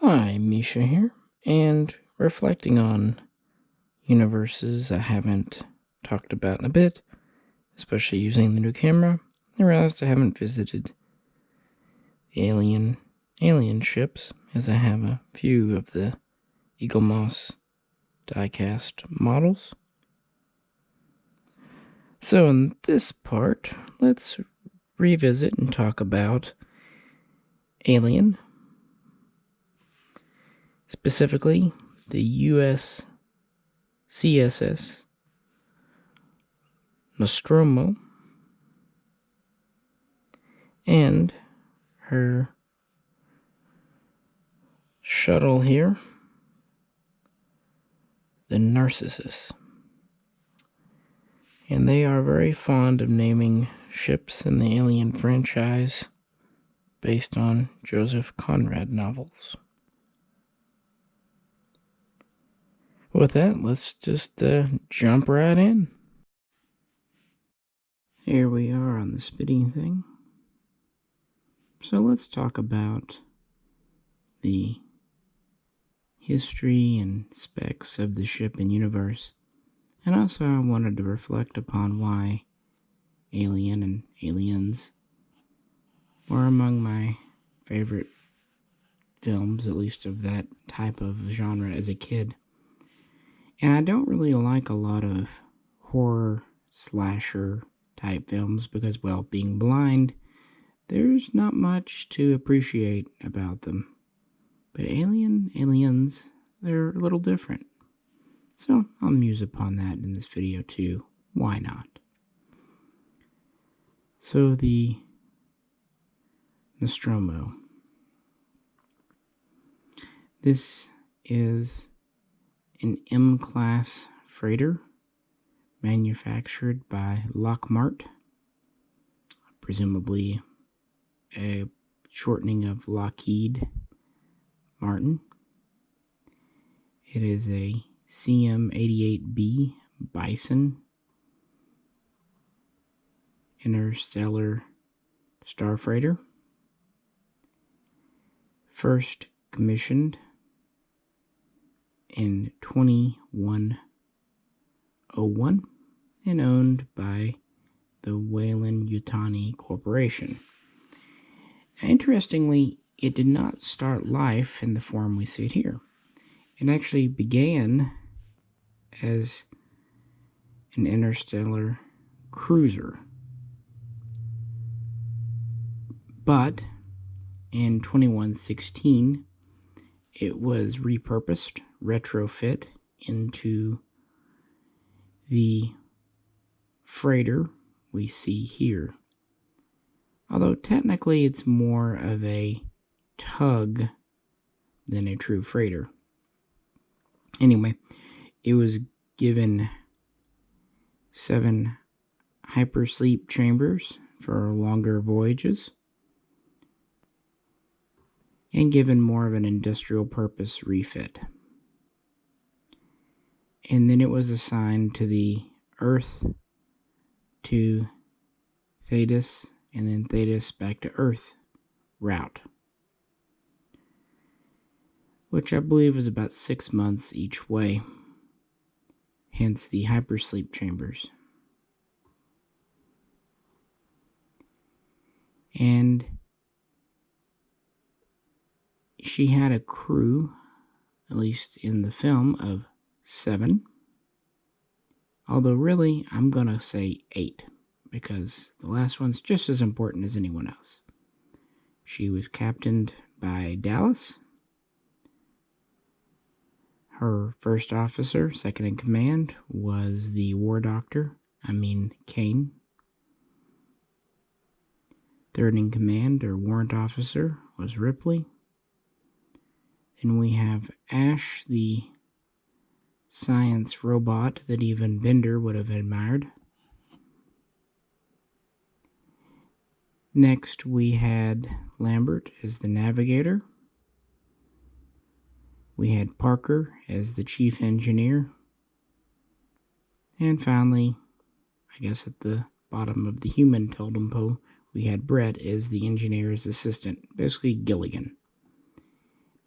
Hi, Misha here, and reflecting on universes I haven't talked about in a bit, especially using the new camera, I realized I haven't visited the alien ships, as I have a few of the Eagle Moss diecast models. So in this part, let's revisit and talk about Alien, specifically the USCSS Nostromo and her shuttle here, the Narcissus. And they are very fond of naming ships in the Alien franchise based on Joseph Conrad novels. With that, let's just jump right in. Here we are on the spitting thing. So let's talk about the history and specs of the ship and universe. And also I wanted to reflect upon why Alien and Aliens were among my favorite films, at least of that type of genre as a kid. And I don't really like a lot of horror slasher type films because, well, being blind, there's not much to appreciate about them. But Aliens, they're a little different. So I'll muse upon that in this video too. Why not? So the Nostromo. This is an M-Class freighter manufactured by Lockmart, presumably a shortening of Lockheed Martin. It is a CM-88B Bison interstellar Starfreighter, first commissioned in 2101 and owned by the Weyland-Yutani Corporation. Now, interestingly, it did not start life in the form we see it here. It actually began as an interstellar cruiser. But in 2116, it was repurposed, retrofit into the freighter we see here. Although technically it's more of a tug than a true freighter. Anyway, it was given 7 hypersleep chambers for longer voyages and given more of an industrial purpose refit. And then it was assigned to the Earth to Thetis and then Thetis back to Earth route, which I believe was about 6 months each way, hence the hypersleep chambers. And she had a crew, at least in the film, of 7. Although really, I'm going to say 8, because the last one's just as important as anyone else. She was captained by Dallas. Her first officer, second in command, was the war doctor, Kane. Third in command, or warrant officer, was Ripley. Then we have Ash, the science robot that even Bender would have admired. Next, we had Lambert as the navigator. We had Parker as the chief engineer. And finally, I guess at the bottom of the human totem pole, we had Brett as the engineer's assistant, basically Gilligan.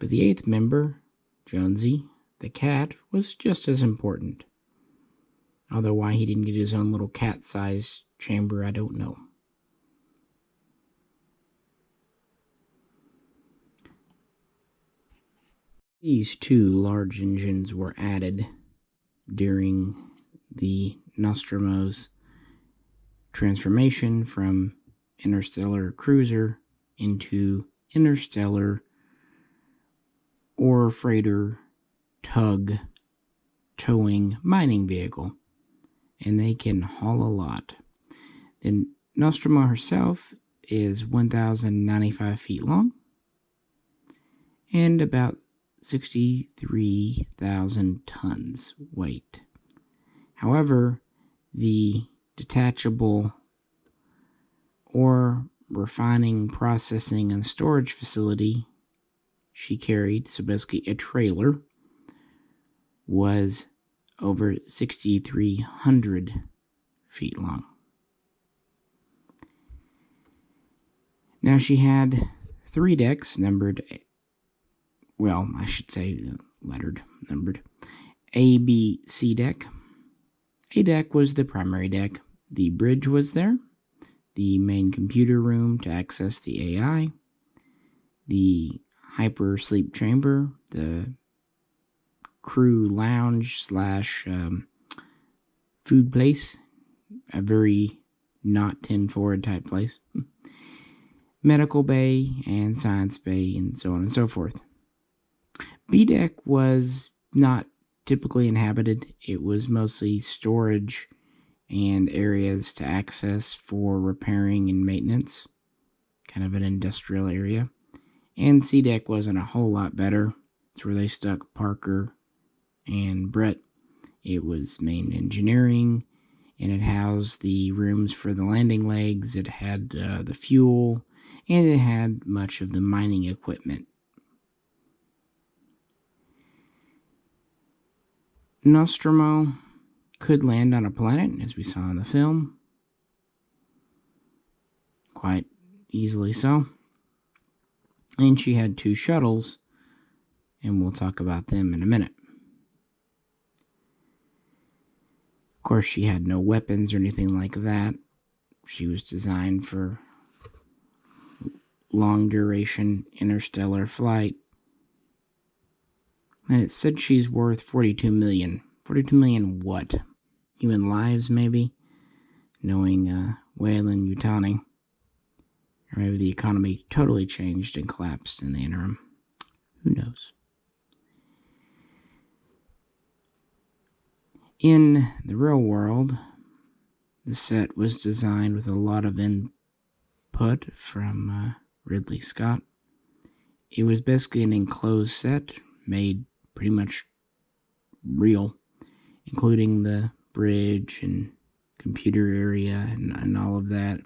But the 8th member, Jonesy, the cat, was just as important. Although why he didn't get his own little cat-sized chamber, I don't know. These 2 large engines were added during the Nostromo's transformation from interstellar cruiser into interstellar ore freighter tug towing mining vehicle, and they can haul a lot. The Nostromo herself is 1,095 feet long and about 63,000 tons weight. However, the detachable ore refining, processing, and storage facility she carried, so basically a trailer, was over 6,300 feet long. Now she had 3 decks numbered, well, I should say lettered, numbered. A, B, C deck. A deck was the primary deck. The bridge was there. The main computer room to access the AI. The hyper sleep chamber. The crew lounge slash food place. A very not 10 forward type place. Medical bay and science bay and so on and so forth. B deck was not typically inhabited. It was mostly storage and areas to access for repairing and maintenance. Kind of an industrial area. And C deck wasn't a whole lot better. It's where they stuck Parker and Brett. It was main engineering, and it housed the rooms for the landing legs. It had the fuel, and it had much of the mining equipment. Nostromo could land on a planet, as we saw in the film. Quite easily so. And she had 2 shuttles, and we'll talk about them in a minute. Of course, she had no weapons or anything like that. She was designed for long duration interstellar flight. And it said she's worth 42 million. 42 million what? Human lives, maybe? Knowing Weyland Yutani. Or maybe the economy totally changed and collapsed in the interim. Who knows? In the real world, the set was designed with a lot of input from Ridley Scott. It was basically an enclosed set made pretty much real, including the bridge and computer area and all of that.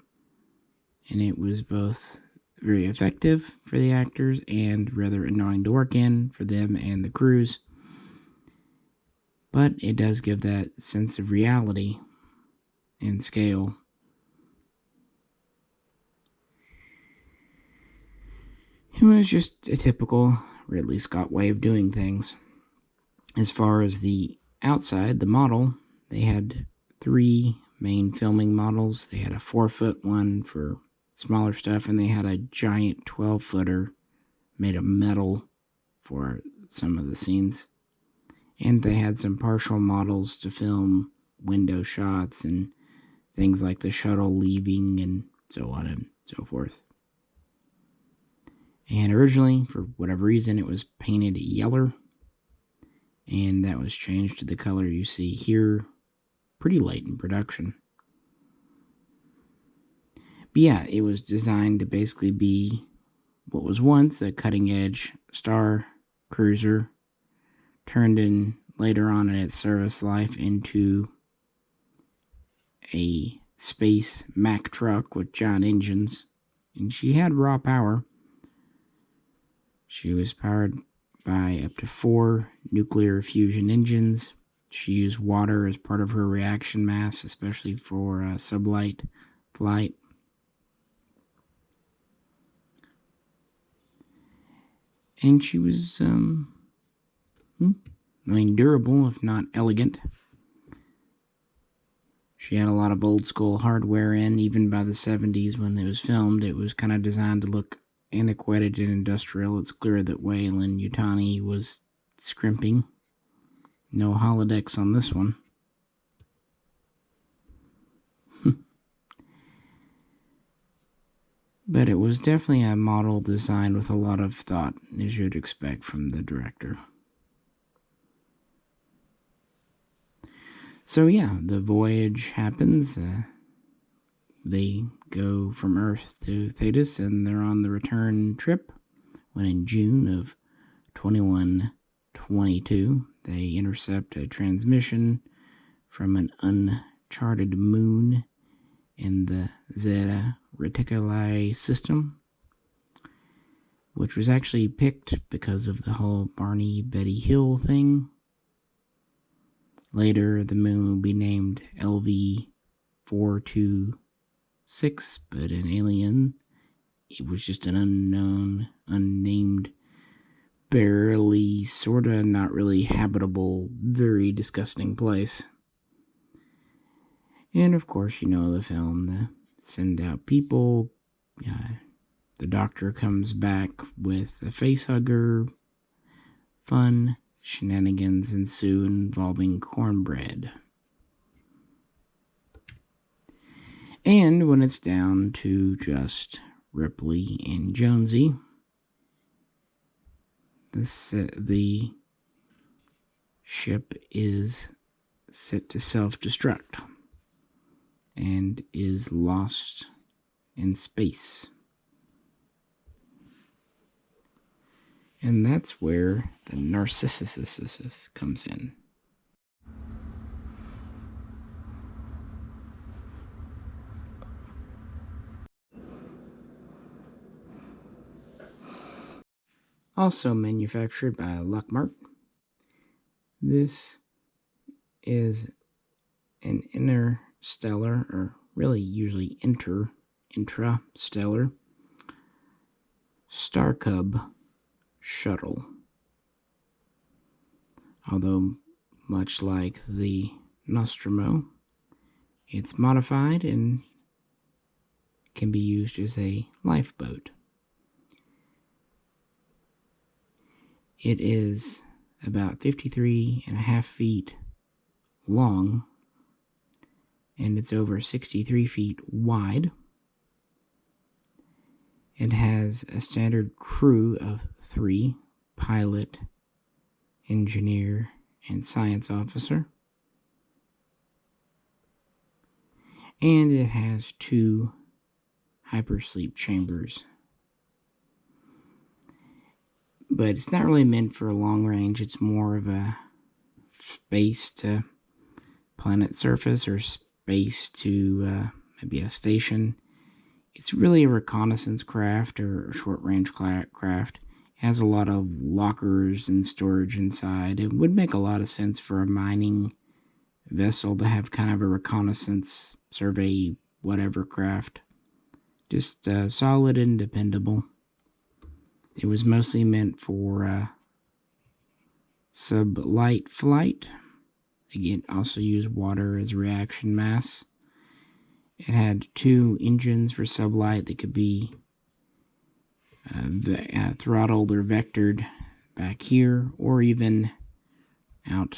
And it was both very effective for the actors and rather annoying to work in for them and the crews. But it does give that sense of reality and scale. It was just a typical Ridley Scott way of doing things. As far as the outside, the model, they had 3 main filming models. They had a 4-foot one for smaller stuff, and they had a giant 12-footer made of metal for some of the scenes. And they had some partial models to film window shots and things like the shuttle leaving and so on and so forth. And originally, for whatever reason, it was painted yellow. And that was changed to the color you see here pretty late in production. But yeah, it was designed to basically be what was once a cutting-edge star cruiser, turned in later on in its service life into a space Mack truck with giant engines. And she had raw power. She was powered by up to 4 nuclear fusion engines. She used water as part of her reaction mass, especially for sublight flight. And she was, durable, if not elegant. She had a lot of old school hardware in, even by the 70s when it was filmed. It was kind of designed to look antiquated and industrial. It's clear that Weyland-Yutani was scrimping. No holodecks on this one. But it was definitely a model designed with a lot of thought, as you'd expect from the director. So yeah, the voyage happens. They go from Earth to Thetis, and they're on the return trip, when in June of 2122, they intercept a transmission from an uncharted moon in the Zeta Reticuli system, which was actually picked because of the whole Barney Betty Hill thing. Later, the moon will be named LV-426, but in Alien, it was just an unknown, unnamed, barely, sorta, not really habitable, very disgusting place. And of course, you know the film, the send out people. The doctor comes back with a facehugger. Fun shenanigans ensue involving cornbread. And when it's down to just Ripley and Jonesy, the ship is set to self-destruct and is lost in space. And that's where the Narcissus comes in. Also manufactured by Lockmart. This is an interstellar, or really usually intrastellar, Starcub Shuttle. Although, much like the Nostromo, it's modified and can be used as a lifeboat. It is about 53.5 feet long, and it's over 63 feet wide. It has a standard crew of 3, pilot, engineer, and science officer. And it has 2 hypersleep chambers. But it's not really meant for long range. It's more of a space to planet surface, or space to maybe a station. It's really a reconnaissance craft or short range craft. It has a lot of lockers and storage inside. It would make a lot of sense for a mining vessel to have kind of a reconnaissance, survey, whatever craft. Just solid and dependable. It was mostly meant for sublight flight. Again, also used water as reaction mass. It had 2 engines for sublight that could be throttled or vectored back here, or even out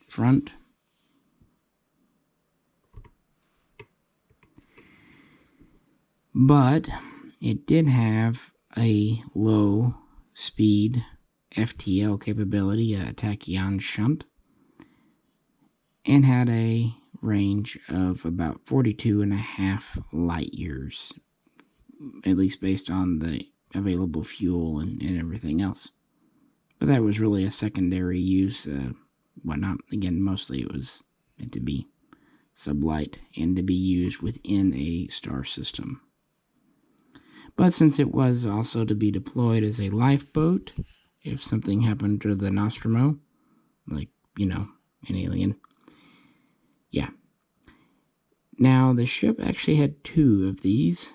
front. But it did have a low speed FTL capability, a tachyon shunt, and had a range of about 42.5 light years, at least based on the available fuel and everything else. But that was really a secondary use, whatnot. Again, mostly it was meant to be sublight and to be used within a star system. But since it was also to be deployed as a lifeboat, if something happened to the Nostromo, like, an alien. Yeah. Now, the ship actually had 2 of these.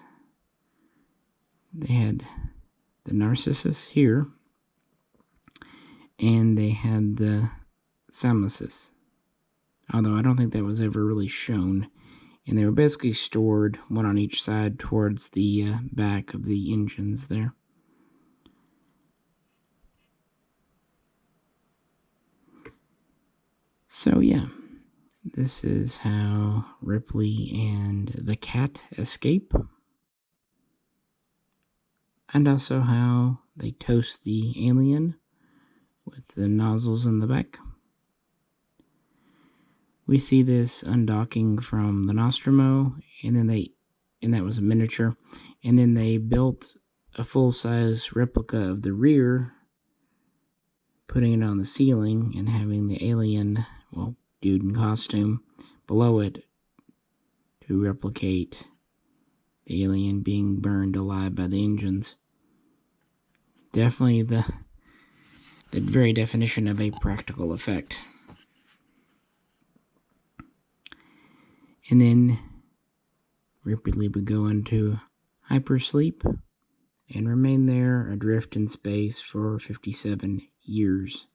They had the Narcissus here, and they had the Salmacis. Although I don't think that was ever really shown. And they were basically stored, one on each side, towards the back of the engines there. So yeah, this is how Ripley and the cat escape. And also how they toast the alien with the nozzles in the back. We see this undocking from the Nostromo, and that was a miniature, and then they built a full-size replica of the rear, putting it on the ceiling and having the alien, well, dude in costume, below it to replicate the alien being burned alive by the engines. Definitely the very definition of a practical effect. And then Ripley would go into hypersleep and remain there adrift in space for 57 years.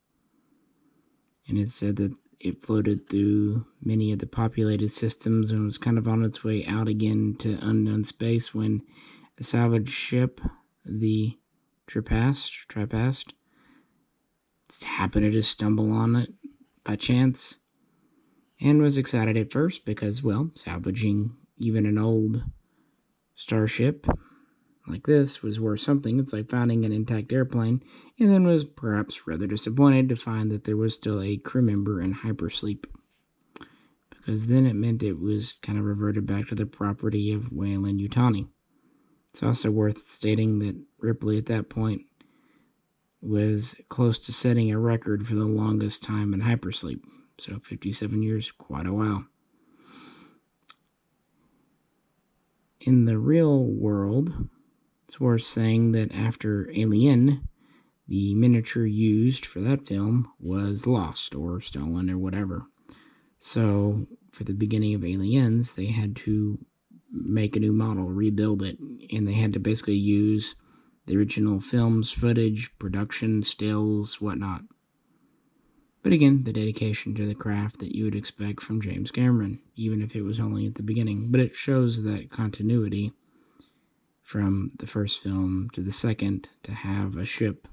And it said that it floated through many of the populated systems and was kind of on its way out again to unknown space when a salvage ship, the Trappist, happened to just stumble on it by chance, and was excited at first because, well, salvaging even an old starship like this was worth something. It's like finding an intact airplane, and then was perhaps rather disappointed to find that there was still a crew member in hypersleep, because then it meant it was kind of reverted back to the property of Weyland-Yutani. It's also worth stating that Ripley at that point was close to setting a record for the longest time in hypersleep. So 57 years, quite a while. In the real world, it's worth saying that after Alien, the miniature used for that film was lost or stolen or whatever. So for the beginning of Aliens, they had to make a new model, rebuild it, and they had to basically use the original film's footage, production, stills, whatnot. But again, the dedication to the craft that you would expect from James Cameron, even if it was only at the beginning. But it shows that continuity from the first film to the second to have a ship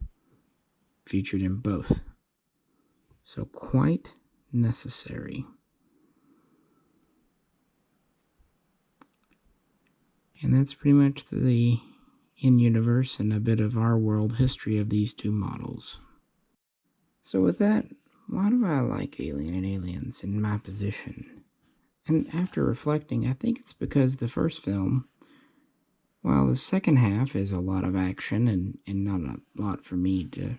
featured in both. So quite necessary. And that's pretty much the in-universe and a bit of our world history of these two models. So with that, why do I like Alien and Aliens in my position? And after reflecting, I think it's because the first film, while the second half is a lot of action and not a lot for me to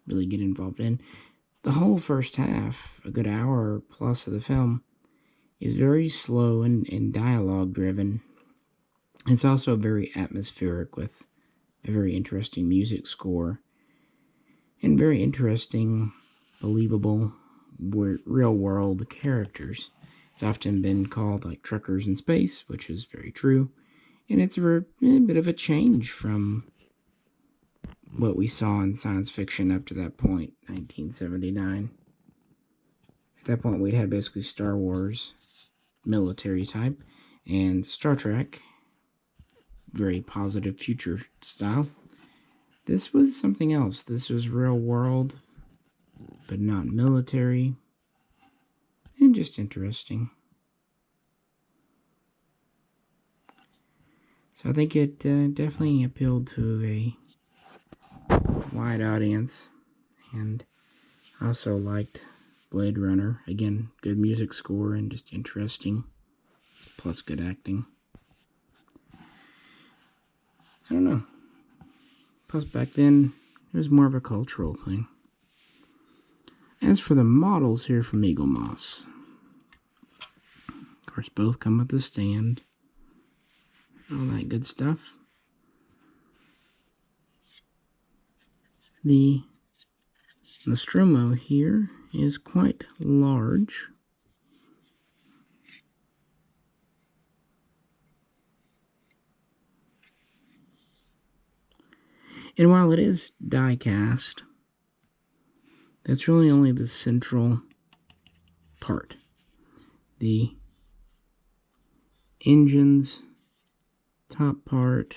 really get involved in, the whole first half, a good hour plus of the film, is very slow and dialogue driven. It's also very atmospheric with a very interesting music score and very interesting, believable, real-world characters. It's often been called like truckers in space, which is very true, and it's a bit of a change from what we saw in science fiction up to that point, 1979. At that point, we'd had basically Star Wars, military type, and Star Trek, very positive future style. This was something else. This was real world, but not military, and just interesting. So I think it definitely appealed to a wide audience, and I also liked Blade Runner. Again, good music score and just interesting, plus good acting. I don't know. Plus back then, it was more of a cultural thing. As for the models here from Eagle Moss, of course, both come with the stand, all that good stuff. The Nostromo here is quite large. And while it is die cast, that's really only the central part. The engine's top part,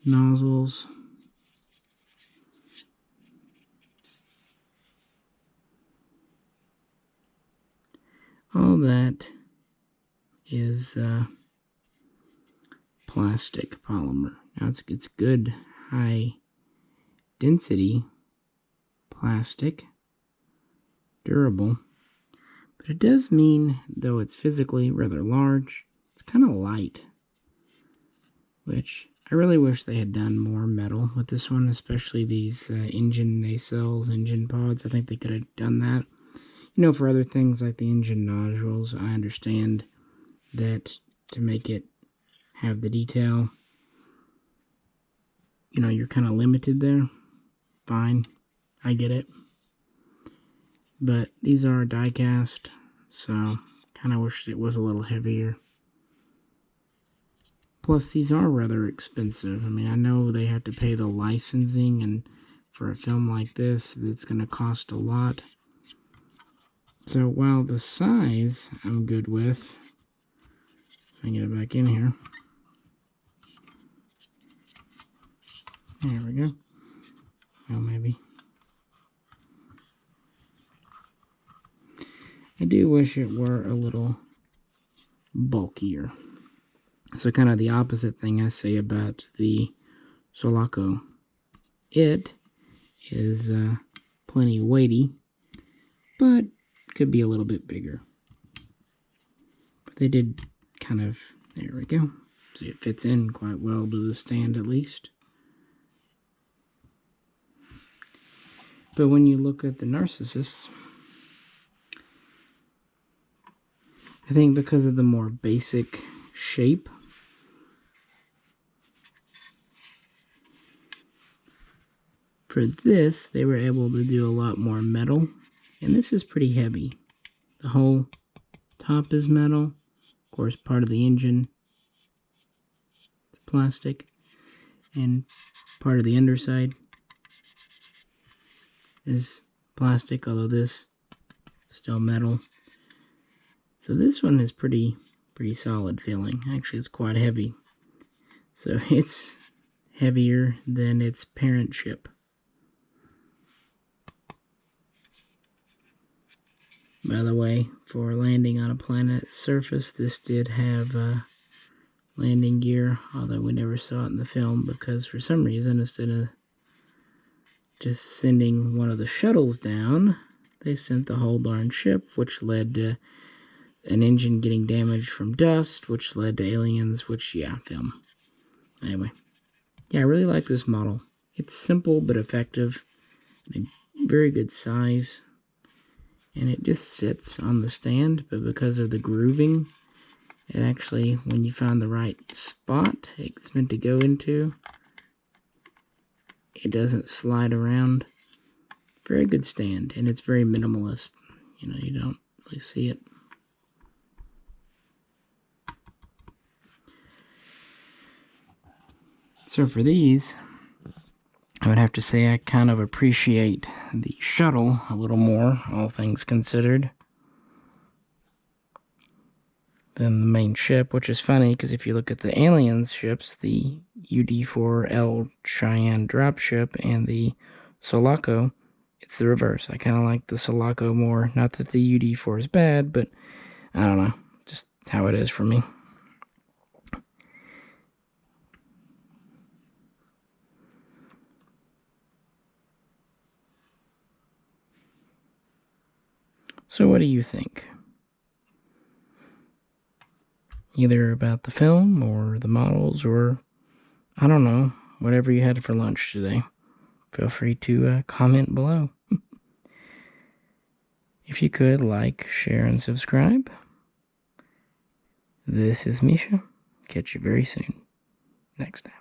nozzles, all that is plastic polymer. Now it's good high density plastic, durable, but it does mean, though it's physically rather large, it's kind of light, which I really wish they had done more metal with this one, especially these engine nacelles, engine pods. I think they could have done that. You know, for other things like the engine nodules, I understand that to make it have the detail, you know, you're kind of limited there. Fine, I get it. But these are die cast, so kind of wish it was a little heavier. Plus, these are rather expensive. I mean, I know they have to pay the licensing, and for a film like this, it's going to cost a lot. So while the size I'm good with, if I can get it back in here. There we go. Well, maybe. I do wish it were a little bulkier. So kind of the opposite thing I say about the Mishaco. It is plenty weighty, but could be a little bit bigger. But they did kind of, there we go. See, it fits in quite well to the stand at least. But when you look at the Narcissus, I think because of the more basic shape, for this, they were able to do a lot more metal, and this is pretty heavy. The whole top is metal, of course part of the engine is plastic, and part of the underside is plastic, although this is still metal. So this one is pretty solid feeling. Actually, it's quite heavy. So it's heavier than its parent ship. By the way, for landing on a planet's surface, this did have landing gear, although we never saw it in the film because for some reason, instead of just sending one of the shuttles down, they sent the whole darn ship, which led to an engine getting damaged from dust, which led to aliens, which, yeah, film. Anyway, yeah, I really like this model. It's simple but effective, and a very good size, and it just sits on the stand, but because of the grooving, it actually, when you find the right spot it's meant to go into, it doesn't slide around. Very good stand, and it's very minimalist. You know, you don't really see it. So for these, I would have to say I kind of appreciate the shuttle a little more, all things considered, than the main ship, which is funny because if you look at the aliens ships, the UD-4L Cheyenne dropship and the Mishaco, it's the reverse. I kind of like the Mishaco more. Not that the UD-4 is bad, but I don't know, just how it is for me. So what do you think? Either about the film or the models or, I don't know, whatever you had for lunch today. Feel free to comment below. If you could, like, share, and subscribe. This is Misha. Catch you very soon. Next time.